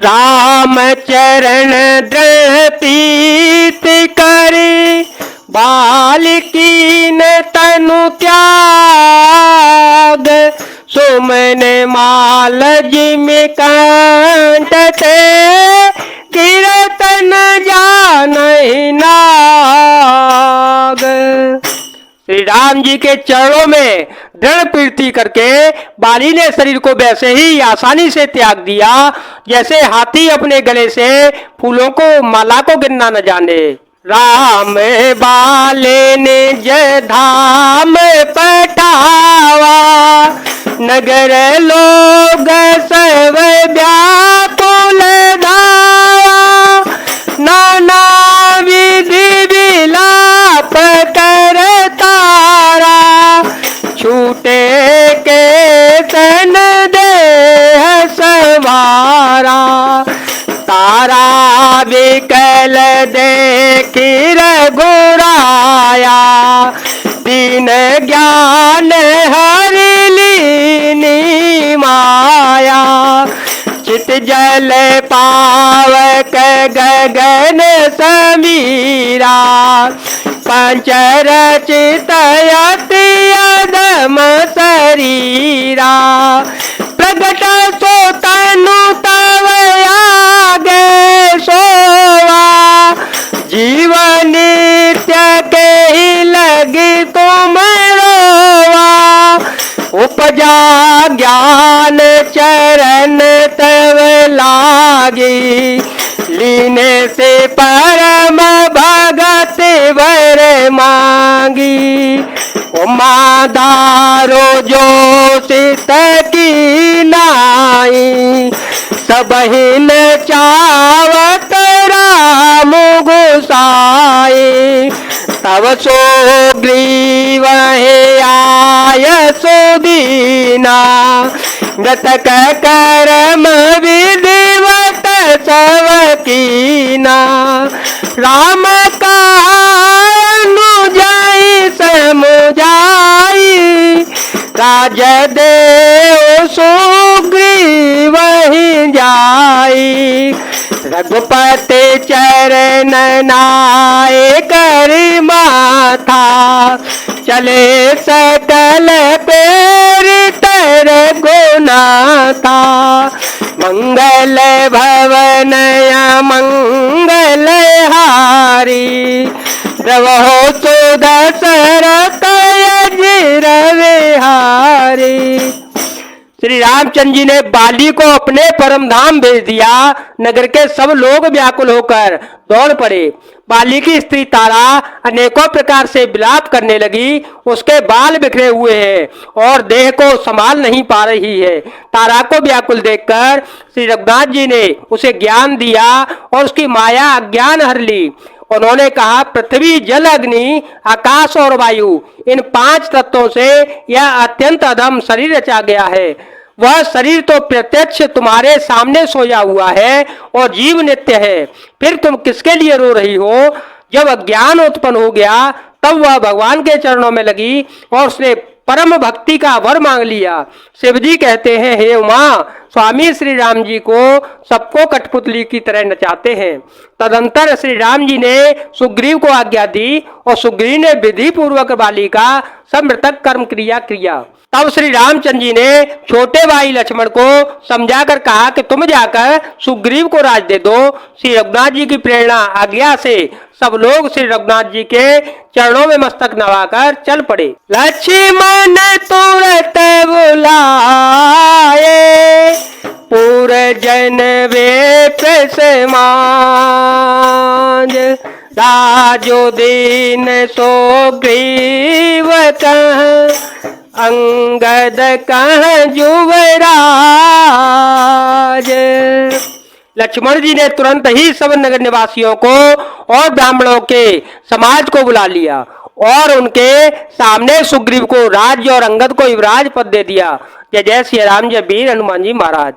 राम चरण दृढ़ प्रीत करी, बालकी न तनु त्याग, सुमन माल जिमि कंठते, कीर्तन जानहि नाग। श्री राम जी के चरणों में दृढ़ प्रीति करके बाली ने शरीर को वैसे ही आसानी से त्याग दिया जैसे हाथी अपने गले से फूलों को माला को गिनना न जाने। राम बाले ने जय धाम पठावा, नगर लोग सब व्याकुल धावा, नाना विधि विलाप कर तारा, छूटे के तन देह सवारा, तारा विकल देखी रघुराया, दीन ज्ञान हरि लीनी माया, चित जल पावक गगन समीरा, पंचरचित अति अधम शरीरा, प्रगट सो तनु तव आगे सोवा, जीवन नित्य के ही लगी तुम रोवा, उपजा ज्ञान चरण तव लागी, लीने से परम भगत वर मांगी, उमादारो जो सित की नाई, सबहिन चावत राम गोसाई, तब सुग्रीव आय सुदीना, मृतक कर्म विधिवत सब कीना, राम का अनुजाई समुझाई, राज देव सुग्रीव ही जाई, रघुपति चरण नाय करि माथा, चले सकल प्रेरित रघुनाथा, मंगल भवन मंगल हारी, द्रवहु सुदशरथ अजिर विहारी। श्री रामचंद्र जी ने बाली को अपने परम धाम भेज दिया। नगर के सब लोग व्याकुल होकर दौड़ पड़े। बाली की स्त्री तारा अनेकों प्रकार से विलाप करने लगी। उसके बाल बिखरे हुए हैं और देह को संभाल नहीं पा रही है। तारा को व्याकुल देखकर श्री रघुनाथ जी ने उसे ज्ञान दिया और उसकी माया अज्ञान हर ली। उन्होंने कहा, पृथ्वी जल अग्नि आकाश और वायु, इन 5 तत्वों से यह अत्यंत अधम शरीर रचा गया है। वह शरीर तो प्रत्यक्ष तुम्हारे सामने सोया हुआ है और जीव नित्य है। फिर तुम किसके लिए रो रही हो? जब अज्ञान उत्पन्न हो गया तब वह भगवान के चरणों में लगी और उसने परम भक्ति का वर मांग लिया। शिव जी कहते हैं, हे उमा, स्वामी श्री राम जी को सबको कठपुतली की तरह नचाते हैं। तदंतर श्री राम जी ने सुग्रीव को आज्ञा दी और सुग्रीव ने विधि पूर्वक बाली का सब मृतक कर्म क्रिया किया। तब श्री रामचंद्र जी ने छोटे भाई लक्ष्मण को समझाकर कहा कि तुम जाकर सुग्रीव को राज दे दो। श्री रघुनाथ जी की प्रेरणा आज्ञा से सब लोग श्री रघुनाथ जी के चरणों में मस्तक नवाकर चल पड़े। लक्ष्मण तुरंत बुलाए, पूर जन वे समाज, राजो दीन सुग्रीव कह, अंगद कह युवराज। लक्ष्मण जी ने तुरंत ही सब नगर निवासियों को और ब्राह्मणों के समाज को बुला लिया और उनके सामने सुग्रीव को राज्य और अंगद को युवराज पद दे दिया। जय जय श्री राम, जय वीर हनुमान जी महाराज।